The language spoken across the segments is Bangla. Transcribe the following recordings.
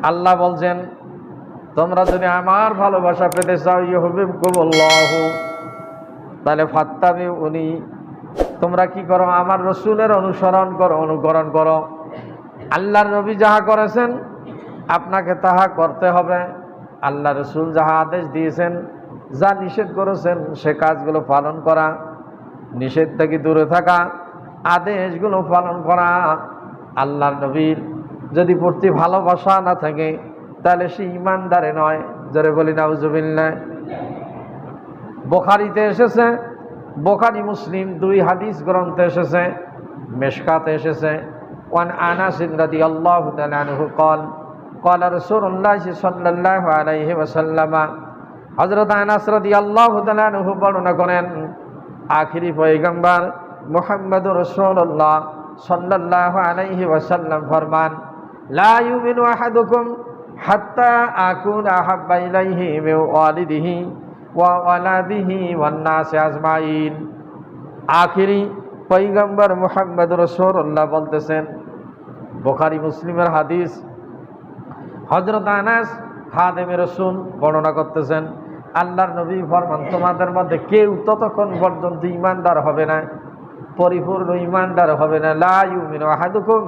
আল্লাহ বলছেন তোমরা যদি আমার ভালোবাসা পেতে চাও ইউহিব্বুকুমুল্লাহু, তাহলে ফাত্তাবিউনি, তোমরা কি করো? আমার রসুলের অনুসরণ করো, অনুকরণ করো। আল্লাহর নবী যাহা করেছেন আপনাকে তাহা করতে হবে। আল্লাহ রসুল যাহা আদেশ দিয়েছেন, যা নিষেধ করেছেন সে কাজগুলো পালন করা, নিষেধ থেকে দূরে থাকা, আদেশগুলো পালন করা। আল্লাহর নবীর যদি প্রতি ভালোবাসা না থাকে তাহলে সে ইমানদারে নয়। জোরে বলি নাউজুবিল্লাহ। বুখারীতে এসেছে, বুখারী মুসলিম দুই হাদিস গ্রন্থে এসেছে, মিশকাতে এসেছে, ওয়ান আনাস রাদিয়াল্লাহু তাআলা আনহু قال قال رسول الله صلى الله عليه وسلم, হযরত আনাস রাদিয়াল্লাহু তাআলা আনহু বর্ণনা করেন আখিরি পয়গম্বর মুহাম্মদুর রাসূলুল্লাহ সাল্লাল্লাহু আলাইহি ওয়াসাল্লাম ফরমান, লা ইউমিনু আহাদুকুম হাত্তা আকুনা আহাব্বা ইলাইহি মিন ওয়ালিদিহি ওয়া ওয়ালাদিহি ওয়ান নাসি আজমাইন। আখিরি পয়গম্বর মুহাম্মদুর রাসূলুল্লাহ বলতেছেন, বুখারী মুসলিমের হাদিস, হযরত আনাস খাদেমে রাসূল বর্ণনা করতেছেন, আল্লাহর নবী ফরমান তোমাদের মধ্যে কেউ ততক্ষণ পর্যন্ত ঈমানদার হবে না, পরিপূর্ণ ঈমানদার হবে না, লা ইউমিনু আহাদুকুম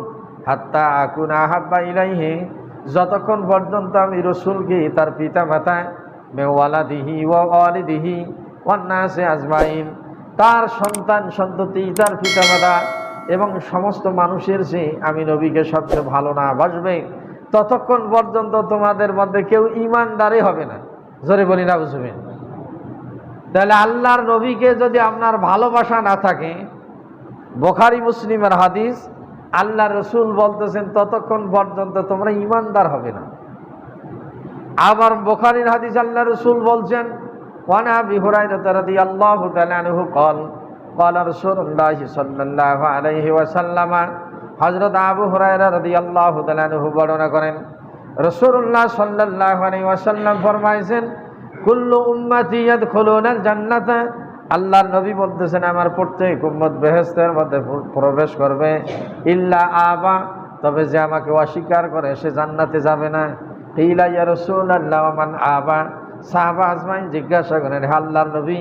হাত্তা আকুনা আহাব্বা ইলাইহি, যতক্ষণ পর্যন্ত আমি রাসূলকে তার পিতা মাতা মিন ওয়ালাদিহি ওয়া ওয়ালিদিহি ওয়ান নাসি আজমাইন, তার সন্তান সন্ততি, তার পিতা মাতা এবং সমস্ত মানুষের চেয়ে আমি নবীকে সবচেয়ে ভালো না বাসবে, ততক্ষণ পর্যন্ত তোমাদের মধ্যে কেউ ঈমানদারই হবে না। জোরে বলি না বুঝবেন। তাহলে আল্লাহর নবীকে যদি আপনার ভালোবাসা না থাকে, বুখারী মুসলিমের হাদিস, আল্লাহ রসুল বলতেছেন ততক্ষণ পর্যন্ত তোমরা ঈমানদার হবে না। আবার বুখারীর হাদিস আল্লাহ রসুল বলছেন, ওয়ান আবি হুরায়রা রাদিয়াল্লাহু তাআলা আনহু قال قال رسول الله صلى الله عليه وسلم, হযরত আবু হুরায়রা রাদিয়াল্লাহু তাআলা আনহু বর্ণনা করেন রাসূলুল্লাহ সাল্লাল্লাহু আলাইহি ওয়াসাল্লাম ফরমাইছেন, কুল্লু উম্মতি ইয়াদখুলুনাল জান্নাতা, আল্লাহর নবী বলতেছেন আমার প্রত্যেক উম্মত বেহেশতের মধ্যে প্রবেশ করবে, ইল্লা আবা, তবে যে আমাকে অস্বীকার করে সে জান্নাতে যাবে না। ইলা ইয়া রাসূলুল্লাহ ওয়া মান আবা, সাহাবা আজমাইন জিজ্ঞাসা করেন, হে আল্লাহর নবী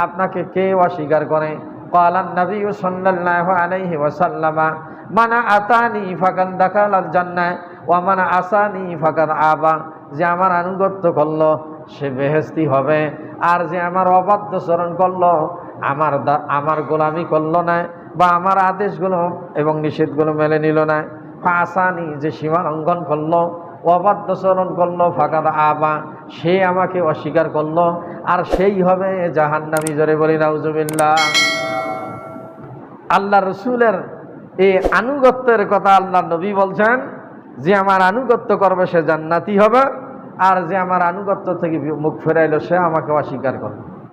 আপনাকে কে অস্বীকার করে? ক্বালান নবী সাল্লাল্লাহু আলাইহি ওয়াসাল্লাম, মানা আতানি ফাকাদ দাখালাল জান্নাহ ওয়া মানা আসানি ফাকাদ আবা, যে আমার আনুগত্য করলো সে বেহেশতি হবে, আর যে আমার অবাধ্যচরণ করলো, আমার গোলামি করলো না বা আমার আদেশগুলো এবং নিষেধগুলো মেনে নিল না, আসানি, যে সীমা লঙ্ঘন করলো, অবাধ্যচরণ করলো, ফাকাদ আবা, সে আমাকে অস্বীকার করলো, আর সেই হবে জাহান্নামী। জোরে বলি নাউজুবিল্লাহ। আল্লাহ রসুলের এই আনুগত্যের কথা আল্লাহ নবী বলছেন, যে আমার আনুগত্য করবে সে জান্নাতি হবে, আর যে আমার আনুগত্য থেকে মুখ ফেরাইলো সে আমাকে অস্বীকার করবে।